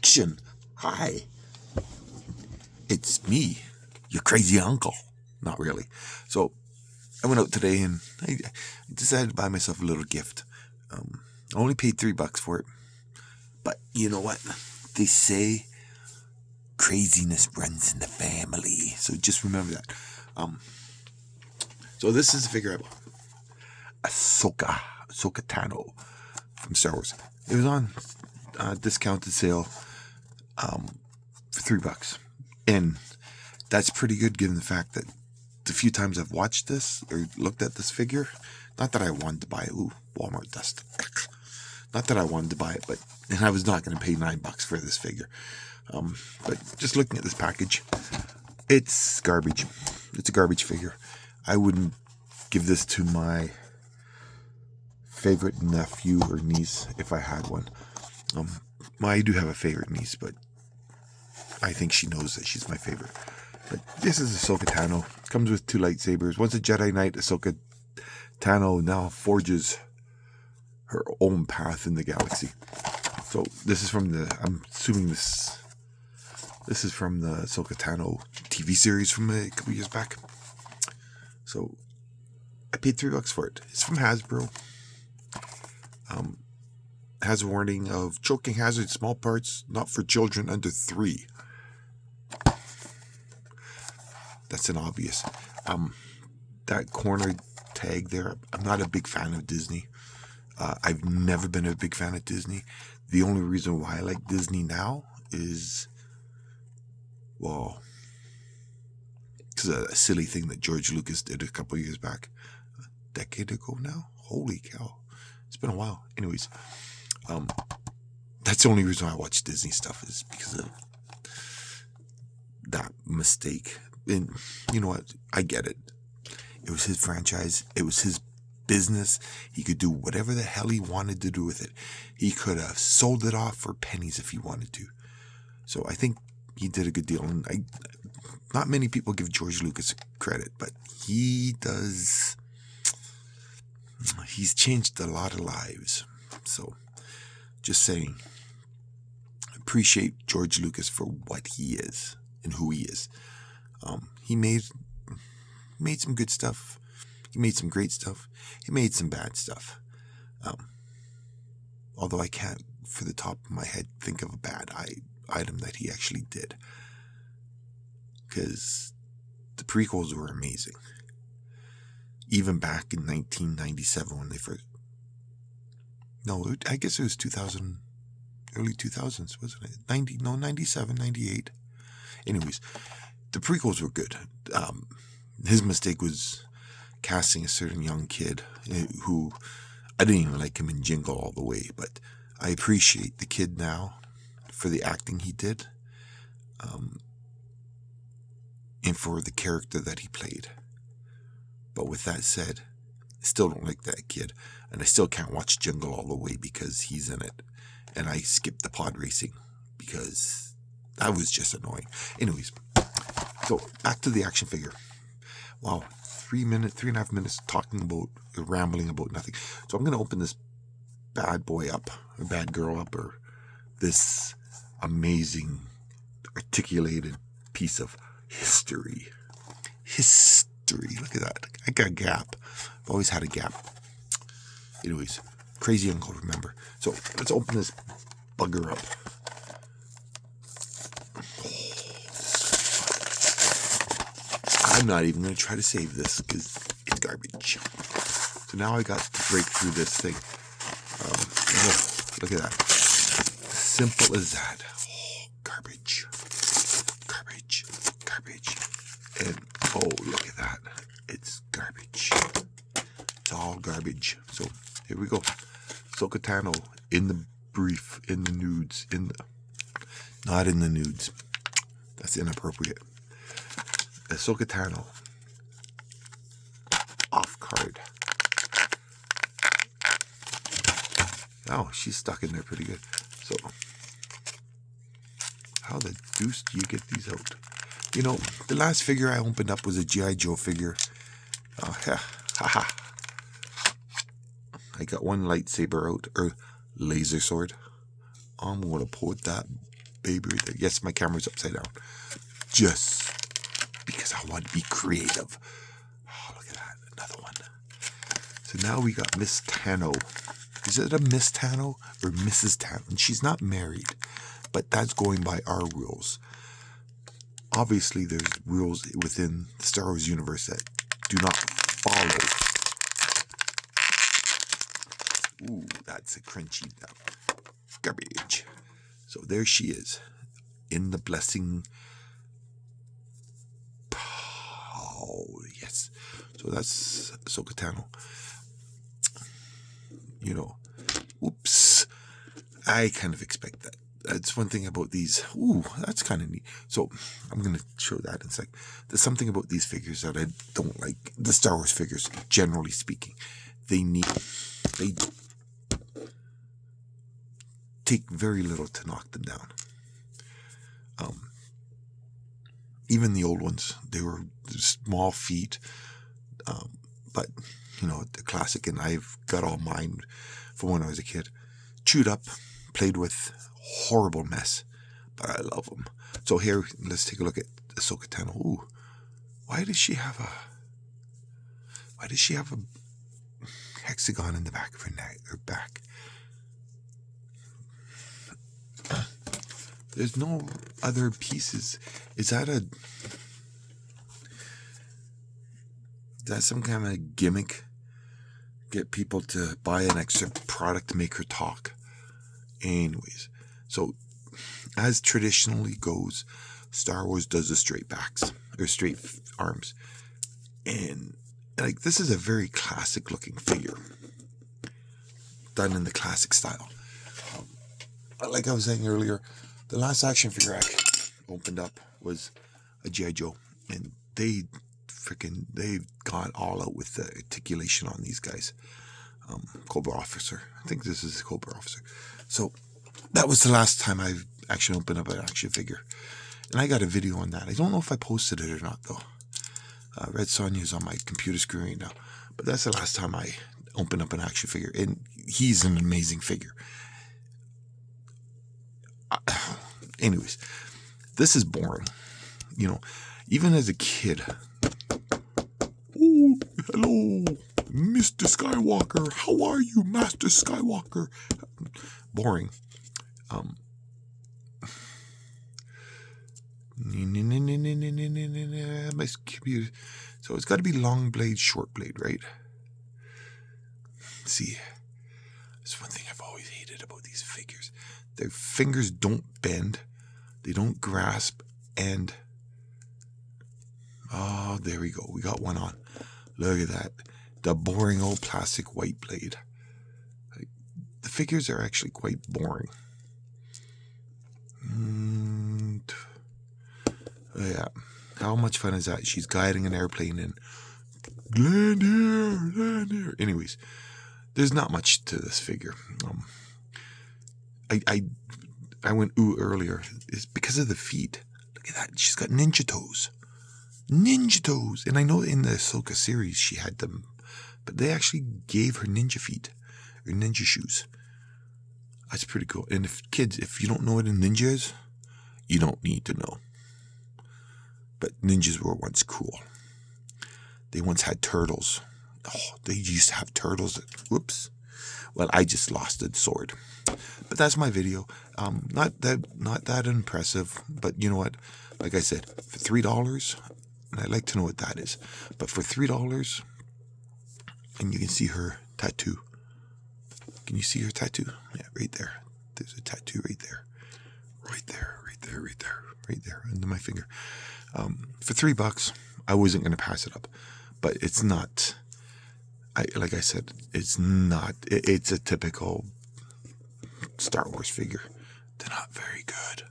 action. Hi, it's me, your crazy uncle. Not really. So I went out today and I decided to buy myself a little gift. I only paid $3 for it, but you know what? They say craziness runs in the family, so just remember that. So this is a figure I bought, Ahsoka Tano from Star Wars. It was on discounted sale for $3, and that's pretty good given the fact that the few times I've watched this or looked at this figure, not that I wanted to buy it. Ooh, Walmart dust. Not that I wanted to buy it, but and I was not going to pay $9 for this figure. But just looking at this package, it's garbage. It's a garbage figure. I wouldn't give this to my favorite nephew or niece if I had one. I do have a favorite niece, but I think she knows that she's my favorite. But this is Ahsoka Tano. Comes with 2 lightsabers. Once a Jedi Knight, Ahsoka Tano now forges her own path in the galaxy. So this is from I'm assuming this is from the Ahsoka Tano TV series from a couple years back. So I paid $3 for it. It's from Hasbro. Has a warning of choking hazard, small parts, not for children under 3. That's an obvious. That corner tag there, I'm not a big fan of Disney. I've never been a big fan of Disney. The only reason why I like Disney now is, well, because of a silly thing that George Lucas did a couple years back. A decade ago now? Holy cow. It's been a while. Anyways, that's the only reason I watch Disney stuff is because of that mistake. And you know what? I get it. It was his franchise. It was his business. He could do whatever the hell he wanted to do with it. He could have sold it off for pennies if he wanted to. So I think he did a good deal. And not many people give George Lucas credit, but he does. He's changed a lot of lives. So just saying, appreciate George Lucas for what he is and who he is. He made some good stuff. He made some great stuff. He made some bad stuff. Although I can't, for the top of my head, think of a bad item that he actually did. Because the prequels were amazing. Even back in 1997 when they first... No, I guess it was 2000, early 2000s, wasn't it? 97, 98. Anyways, the prequels were good. His mistake was casting a certain young kid who, I didn't even like him in Jingle all the way, but I appreciate the kid now for the acting he did, and for the character that he played. But with that said, I still don't like that kid, and I still can't watch Jingle all the way because he's in it, and I skipped the pod racing because that was just annoying. Anyways, so back to the action figure. Wow, 3.5 minutes rambling about nothing. So I'm going to open this bad boy up, or bad girl up, or this amazing articulated piece of history. Look at that. I got a gap. I've always had a gap. Anyways, crazy uncle, remember. So let's open this bugger up. I'm not even going to try to save this because it's garbage. So now I got to break through this thing. Look at that. Simple as that. Garbage. And look at that. It's garbage. It's all garbage. So here we go. Ahsoka Tano in the brief, in the nudes, not in the nudes. That's inappropriate. Ahsoka Tano. Off card. Oh, she's stuck in there pretty good. So, how the deuce do you get these out? You know, the last figure I opened up was a G.I. Joe figure. I got one lightsaber out, or laser sword. I'm going to put that baby right there. Yes, my camera's upside down. Just because I want to be creative. Oh, look at that. Another one. So now we got Miss Tano. Is it a Miss Tano or Mrs. Tano? And she's not married, but that's going by our rules. Obviously, there's rules within the Star Wars universe that do not follow. Ooh, that's a crunchy garbage. So there she is, in the blessing. Oh, yes. So that's Ahsoka Tano. You know, oops. I kind of expect that. That's one thing about these. Ooh, that's kind of neat. So I'm going to show that in a sec. There's something about these figures that I don't like. The Star Wars figures, generally speaking. They take very little to knock them down. Even the old ones, they were small feet. But, you know, the classic, and I've got all mine from when I was a kid. Chewed up, played with, horrible mess. But I love them. So here, let's take a look at Ahsoka Tano. Ooh, why does she have a hexagon in the back of her neck, her back? There's no other pieces. Is that some kind of gimmick? Get people to buy an extra product to make her talk? Anyways, so as traditionally goes, Star Wars does the straight backs or straight arms, and like this is a very classic looking figure, done in the classic style. Like I was saying earlier, the last action figure I opened up was a G.I. Joe, and they've gone all out with the articulation on these guys. Cobra Officer. I think this is Cobra Officer. So that was the last time I actually opened up an action figure. And I got a video on that. I don't know if I posted it or not, though. Red Sonja is on my computer screen right now. But that's the last time I opened up an action figure. And he's an amazing figure. Anyways, this is boring. You know, even as a kid. Oh, hello, Mr. Skywalker. How are you, Master Skywalker? Boring. My computer. So it's got to be long blade, short blade, right? See, that's one thing I've always hated about these figures. Their fingers don't bend, they don't grasp, and oh, there we go. We got one on. Look at that. The boring old plastic white blade. The figures are actually quite boring. Yeah. How much fun is that? She's guiding an airplane and land here. Anyways, there's not much to this figure. I went ooh earlier. It's because of the feet. Look at that. She's got ninja toes. And I know in the Ahsoka series she had them, but they actually gave her ninja feet or ninja shoes. That's pretty cool. And if you don't know what a ninja is, you don't need to know. But ninjas were once cool. They once had turtles. Oh, they used to have turtles. Whoops. Well, I just lost a sword. But that's my video. Not that impressive. But you know what? Like I said, for $3, and I'd like to know what that is. But for $3, and you can see her tattoo. Can you see her tattoo? Yeah, right there. There's a tattoo right there. Right there under my finger. For $3, I wasn't going to pass it up. But it's not, like I said, it's not, it's a typical Star Wars figure. They're not very good.